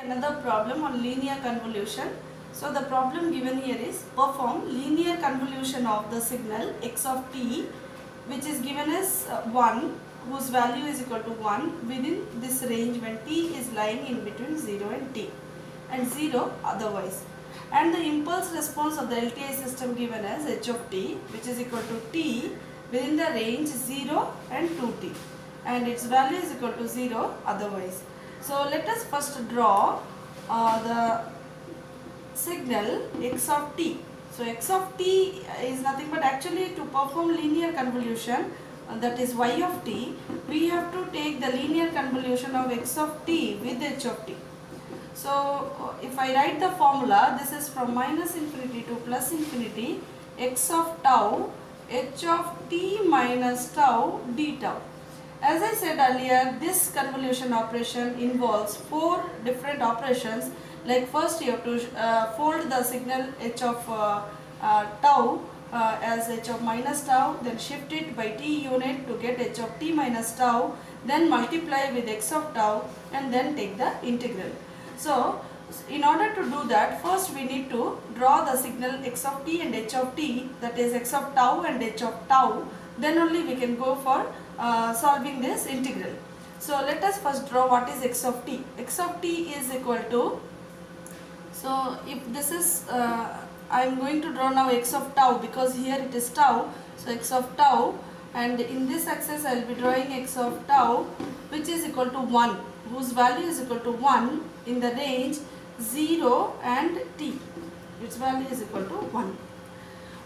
Another problem on linear convolution. So the problem given here is perform linear convolution of the signal x of t, which is given as 1, whose value is equal to 1 within this range when t is lying in between 0 and t and 0 otherwise, and the impulse response of the LTI system given as h of t, which is equal to t within the range 0 and 2t, and its value is equal to 0 otherwise. So let us first draw the signal x of t. So x of t is nothing but, actually to perform linear convolution, that is y of t, we have to take the linear convolution of x of t with h of t. So if I write the formula, this is from minus infinity to plus infinity, x of tau h of t minus tau d tau. As I said earlier, this convolution operation involves 4 different operations. Like first you have to fold the signal h of tau as h of minus tau, then shift it by t unit to get h of t minus tau, then multiply with x of tau and then take the integral. So in order to do that, first we need to draw the signal x of t and h of t, that is x of tau and h of tau, then only we can go for solving this integral. So let us first draw what is x of t. X of t is equal to, so if this is, I am going to draw now x of tau because here it is tau, so x of tau, and in this axis I will be drawing x of tau which is equal to 1, whose value is equal to 1 in the range 0 and t, its value is equal to 1.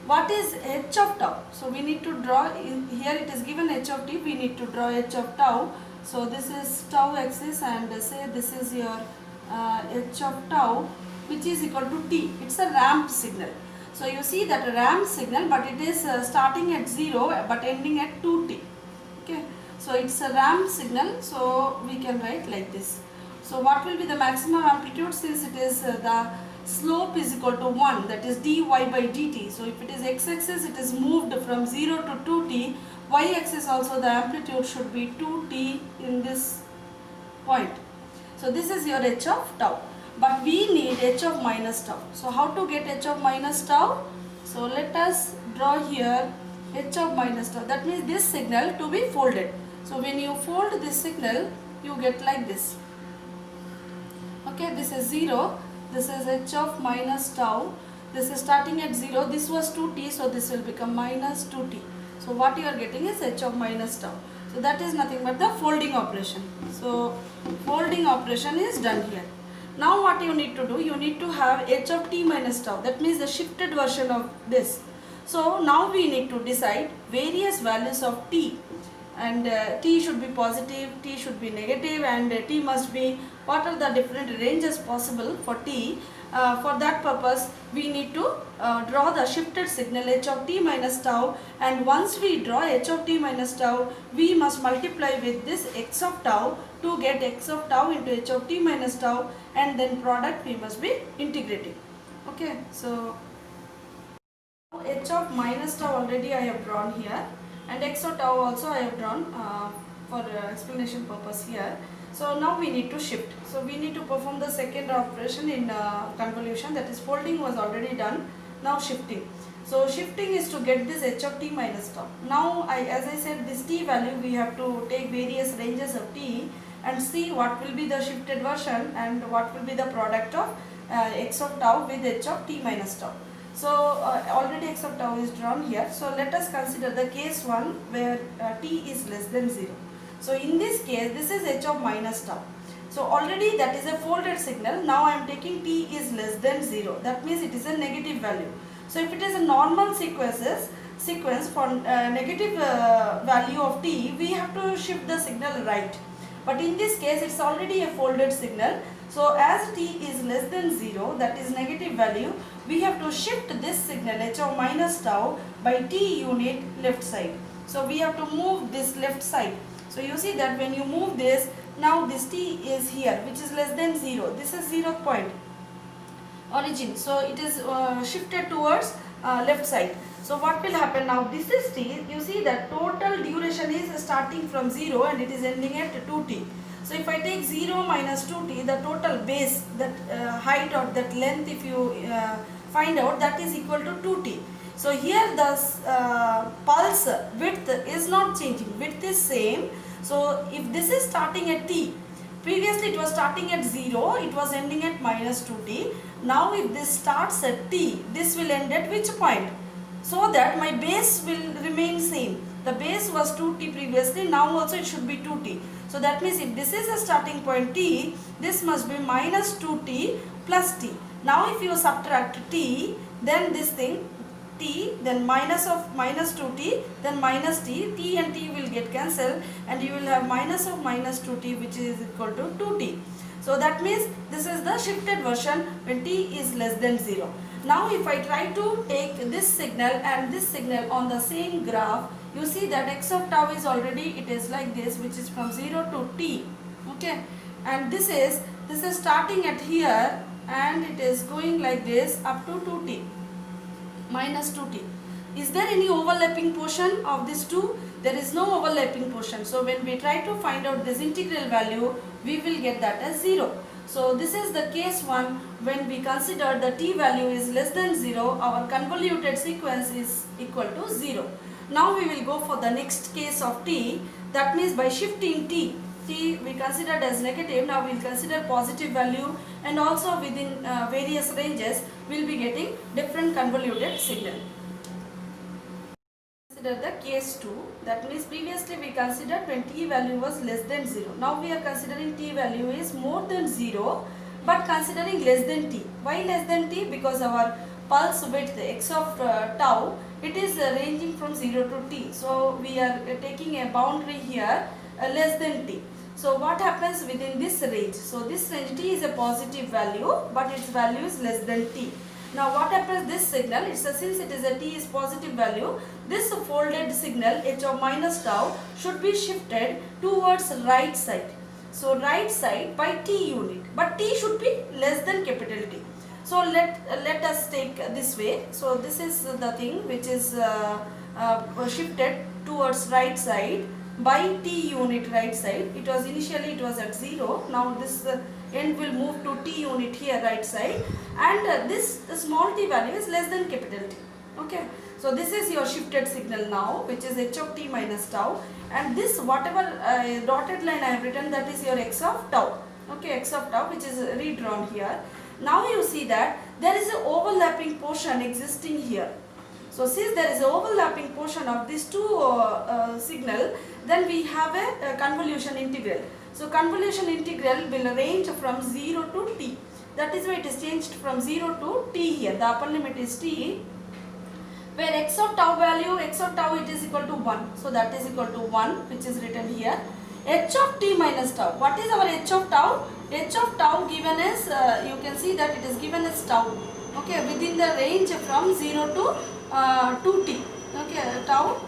What is h of tau? So we need to draw, here it is given h of t, we need to draw h of tau. So this is tau axis and say this is your h of tau, which is equal to t. It's a ramp signal. So you see that a ramp signal, but it is starting at 0 but ending at 2t. Okay. So it's a ramp signal, so we can write like this. So what will be the maximum amplitude, since it is the slope is equal to 1, that is dy by dt. So if it is x-axis, it is moved from 0 to 2t, y-axis also the amplitude should be 2t in this point. So this is your h of tau, but we need h of minus tau. So how to get h of minus tau? So let us draw here h of minus tau, that means this signal to be folded. So when you fold this signal, you get like this. Okay, this is 0, this is h of minus tau, this is starting at 0, this was 2t, so this will become minus 2t. So what you are getting is h of minus tau. So that is nothing but the folding operation. So folding operation is done here. Now what you need to do, you need to have h of t minus tau, that means the shifted version of this. So now we need to decide various values of t, and t should be positive, t should be negative, and t must be, what are the different ranges possible for t. For that purpose we need to draw the shifted signal h of t minus tau, and once we draw h of t minus tau, we must multiply with this x of tau to get x of tau into h of t minus tau, and then product we must be integrating. Okay, so h of minus tau already I have drawn here, and x of tau also I have drawn for explanation purpose here. So now we need to shift. So we need to perform the second operation in convolution, that is folding was already done, now shifting. So shifting is to get this h of t minus tau. Now as I said, this t value we have to take various ranges of t and see what will be the shifted version and what will be the product of x of tau with h of t minus tau. So already x of tau is drawn here. So let us consider the case 1 where t is less than 0. So in this case, this is h of minus tau. So already that is a folded signal. Now I am taking t is less than 0. That means it is a negative value. So if it is a normal sequence for negative value of t, we have to shift the signal right. But in this case, it's already a folded signal. So as t is less than 0, that is negative value, we have to shift this signal h of minus tau by t unit left side. So we have to move this left side. So you see that when you move this, now this t is here, which is less than 0. This is 0 point origin. So it is shifted towards left side. So what will happen now? This is t. You see that total duration is starting from 0 and it is ending at 2t. So So if I take 0 minus 2t, the total base, that height or that length, if you find out, that is equal to 2t. So here the pulse width is not changing, width is same. So if this is starting at t, previously it was starting at 0, it was ending at minus 2t. Now if this starts at t, this will end at which point? So that my base will remain same. The base was 2t previously, now also it should be 2t. So that means if this is a starting point t, this must be minus 2t plus t. Now if you subtract t, then this thing t, then minus of minus 2t, then minus t and t will get cancelled, and you will have minus of minus 2t, which is equal to 2t. So that means this is the shifted version when t is less than 0. Now if I try to take this signal and this signal on the same graph, you see that x of tau is already, it is like this, which is from 0 to t, okay, and this is starting at here and it is going like this up to 2t, minus 2t. Is there any overlapping portion of these two? There is no overlapping portion. So when we try to find out this integral value, we will get that as 0. So this is the case 1 when we consider the t value is less than 0, our convoluted sequence is equal to 0. Now we will go for the next case of t, that means by shifting t we considered as negative, now we will consider positive value, and also within various ranges we will be getting different convoluted signal. Consider the case 2, that means previously we considered when t value was less than 0. Now we are considering t value is more than 0 but considering less than t. Why less than t? Because our pulse width x of tau, it is ranging from 0 to t. So we are taking a boundary here less than t. So what happens within this range? So this range t is a positive value but its value is less than t. Now what happens, this signal, since it is a t is positive value, this folded signal h of minus tau should be shifted towards right side. So right side by t unit, but t should be less than capital T. So let us take this way. So this is the thing which is shifted towards right side by t unit right side. It was initially it was at 0. Now this end will move to t unit here right side, and this small t value is less than capital T. Okay. So this is your shifted signal now, which is h of t minus tau, and this whatever dotted line I have written, that is your x of tau. Okay, x of tau, which is redrawn here. Now you see that there is an overlapping portion existing here. So since there is an overlapping portion of these two signal, then we have a convolution integral. So convolution integral will range from 0 to t. That is why it is changed from 0 to t here. The upper limit is t, where x of tau value, x of tau, it is equal to 1. So that is equal to 1, which is written here. H of t minus tau. What is our h of tau? H of tau given as, you can see that it is given as tau. Okay, within the range from 0 to 2t. Okay, tau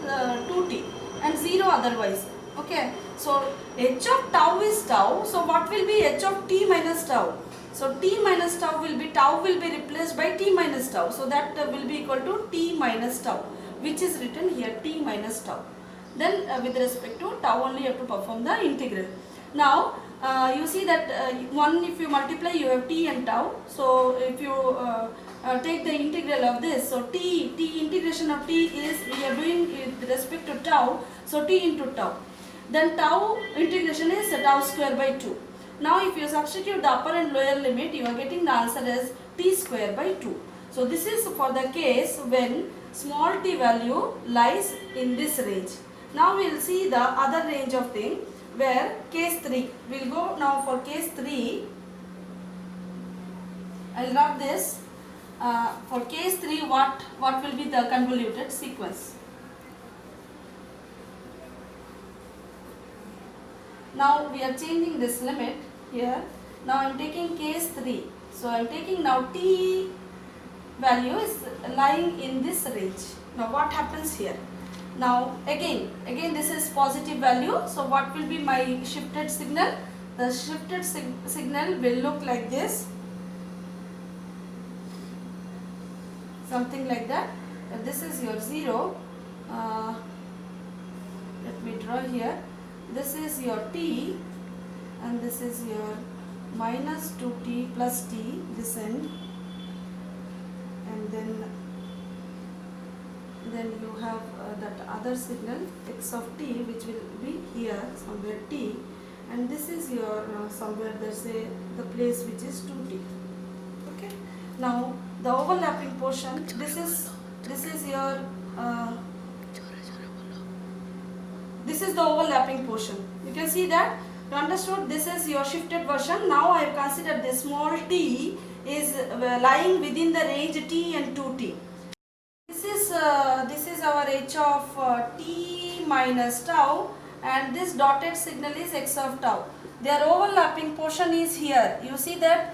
2t and 0 otherwise. Okay, so h of tau is tau. So what will be h of t minus tau? So t minus tau will be replaced by t minus tau. So that will be equal to t minus tau, which is written here t minus tau. Then with respect to tau only you have to perform the integral. Now you see that one, if you multiply you have t and tau. So if you take the integral of this, so t integration of t is we are doing with respect to tau. So t into tau. Then tau integration is tau square by 2. Now if you substitute the upper and lower limit, you are getting the answer as t square by 2. So this is for the case when small t value lies in this range. Now we will see the other range of thing, where case 3. We will go now for case 3. I will write this. For case 3, what will be the convoluted sequence? Now we are changing this limit here. Now I am taking case 3. So I am taking now t value is lying in this range. Now what happens here? Now again this is positive value. So what will be my shifted signal? The shifted signal will look like this. Something like that. This is your 0. Let me draw here. This is your t and this is your minus 2t plus t, this end, and then you have that other signal x of t, which will be here somewhere t, and this is your somewhere there's the place which is 2t. Okay, now the overlapping portion, this is your this is the overlapping portion. You can see that you understood. This is your shifted version. Now I have considered this small t is lying within the range t and 2t. This is our h of t minus tau, and this dotted signal is x of tau. Their overlapping portion is here. You see that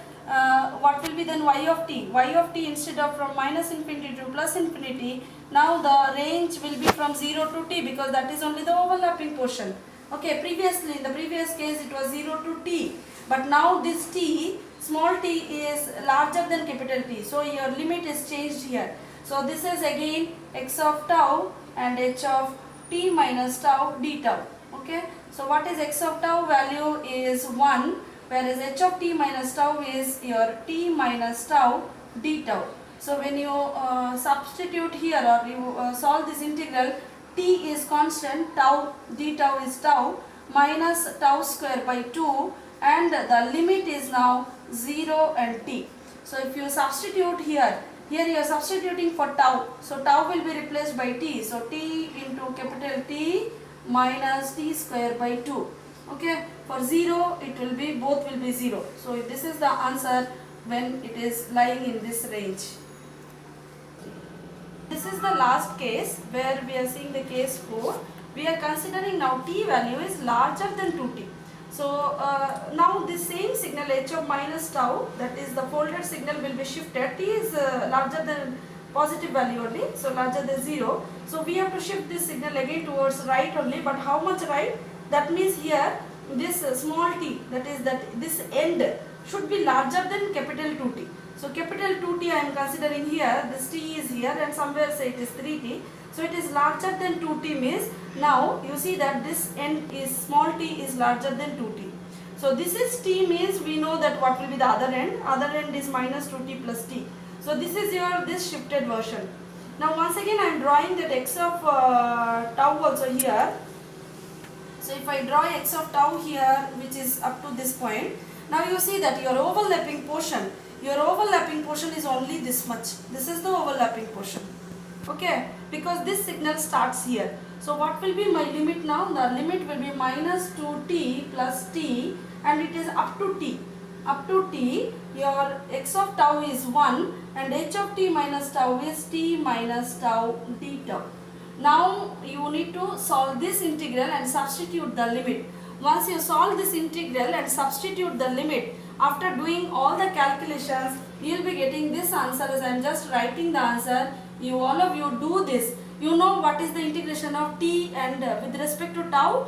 what will be then y of t? Y of t, instead of from minus infinity to plus infinity, now the range will be from 0 to t, because that is only the overlapping portion. Okay, previously in the previous case it was 0 to t, but now this t, small t, is larger than capital T, so your limit is changed here. So this is again x of tau and h of t minus tau d tau. Okay, so what is x of tau? Value is 1, whereas h of t minus tau is your t minus tau d tau. So when you substitute here, or you solve this integral, t is constant, tau d tau is tau minus tau square by 2, and the limit is now 0 and t. So if you substitute here you are substituting for tau, so tau will be replaced by t, so t into capital T minus t square by 2. Okay, for 0 it will be, both will be 0. So this is the answer when it is lying in this range. This is the last case where we are seeing the case 4. We are considering now t value is larger than 2t. So now this same signal h of minus tau, that is the folded signal, will be shifted. T is larger than positive value only, so larger than 0. So we have to shift this signal again towards right only, but how much right? That means here this small t, that is that this end should be larger than capital 2t. So capital 2t I am considering here, this t is here, and somewhere say it is 3t. So it is larger than 2t means, now you see that this end is, small t is larger than 2t. So this is t means we know that what will be the other end is minus 2t plus t. So this is your this shifted version. Now once again I am drawing that x of tau also here. So if I draw x of tau here, which is up to this point, now you see that your overlapping portion is only this much. This is the overlapping portion. Okay, because this signal starts here. So what will be my limit now? The limit will be minus 2t plus t, and it is up to t. Up to t, your x of tau is 1 and h of t minus tau is t minus tau d tau. Now you need to solve this integral and substitute the limit. Once you solve this integral and substitute the limit, after doing all the calculations, you will be getting this answer. As I am just writing the answer, all of you do this. You know what is the integration of t, and with respect to tau,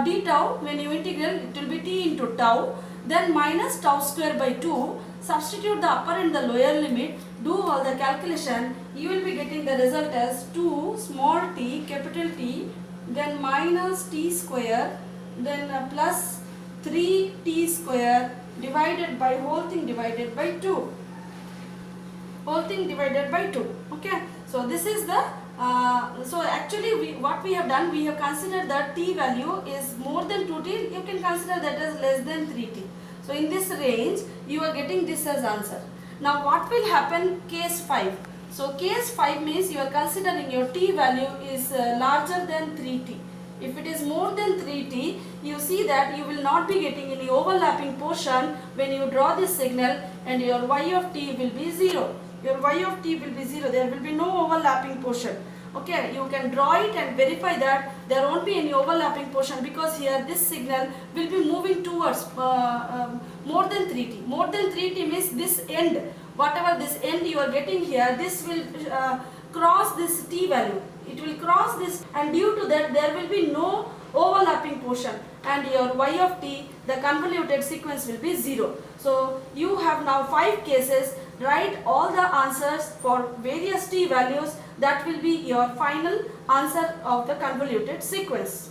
d tau, when you integrate it will be t into tau, then minus tau square by 2, substitute the upper and the lower limit, do all the calculation, you will be getting the result as 2 small t capital T, then minus t square, then plus 3t square divided by whole thing divided by 2. Whole thing divided by 2. Okay, so this is the so actually what we have done, we have considered that t value is more than 2t, you can consider that as less than 3t. So in this range you are getting this as answer. Now what will happen case 5? So case 5 means you are considering your t value is larger than 3t. If it is more than 3t, you see that you will not be getting any overlapping portion when you draw this signal, and your y of t will be 0. Your y of t will be 0, there will be no overlapping portion. Okay, you can draw it and verify that there won't be any overlapping portion, because here this signal will be moving towards more than 3t. More than 3t means this end, whatever this end you are getting here, this will cross this t value. It will cross this, and due to that there will be no overlapping portion, and your y of t, the convoluted sequence, will be 0. So you have now 5 cases. Write all the answers for various t values. That will be your final answer of the convoluted sequence.